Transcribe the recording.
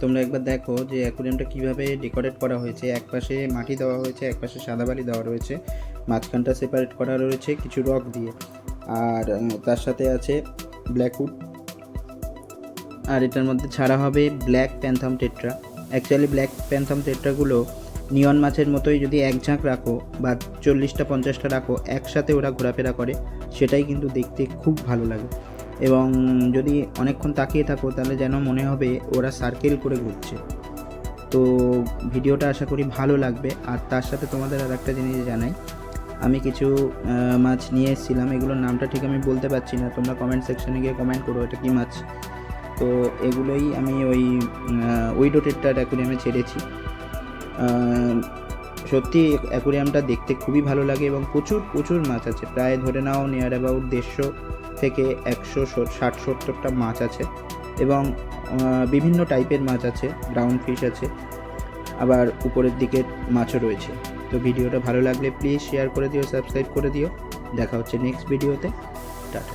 তোমরা একবার দেখো যে অ্যাকুরিয়ামটা কীভাবে ডেকোরেট করা হয়েছে। একপাশে মাটি দেওয়া হয়েছে, একপাশে সাদা বালি দেওয়া রয়েছে, মাঝখানটা সেপারেট করা রয়েছে কিছু রক দিয়ে, আর তার সাথে আছে ব্ল্যাকউড, আর এটার মধ্যে ছাড়া হবে ব্ল্যাক প্যান্থাম টেট্রা। অ্যাকচুয়ালি ব্ল্যাক প্যান্থাম টেট্রাগুলো নিয়ন মাছের মতোই যদি এক ঝাঁক রাখো বা 40টা 50টা রাখো, একসাথে ওরা ঘোরাফেরা করে, সেটাই কিন্তু দেখতে খুব ভালো লাগে। এবং যদি অনেকক্ষণ তাকিয়ে থাকো তাহলে যেন মনে হবে ওরা সার্কেল করে ঘুরছে। তো ভিডিওটা আশা করি ভালো লাগবে। আর তার সাথে তোমাদের আর একটা জিনিস জানাই, আমি কিছু মাছ নিয়ে এসেছিলাম, এগুলোর নামটা ঠিক আমি বলতে পারছি না, তোমরা কমেন্ট সেকশনে গিয়ে কমেন্ট করো এটা কী মাছ। তো এগুলোই আমি ওই উইডো টেট্রার অ্যাকুরিয়ামে ছেড়েছি। সত্যি অ্যাকুরিয়ামটা দেখতে খুবই ভালো লাগে এবং প্রচুর প্রচুর মাছ আছে, প্রায় ধরে নাও নিয়ার অ্যাবাউট 150 থেকে 160-70টা মাছ আছে। এবং বিভিন্ন টাইপের মাছ আছে, ব্রাউন ফিশ আছে, আবার উপরের দিকের মাছও রয়েছে। তো ভিডিওটা ভালো লাগলে প্লিজ শেয়ার করে দিও, সাবস্ক্রাইব করে দিও। দেখা হচ্ছে নেক্সট ভিডিওতে। টাটা।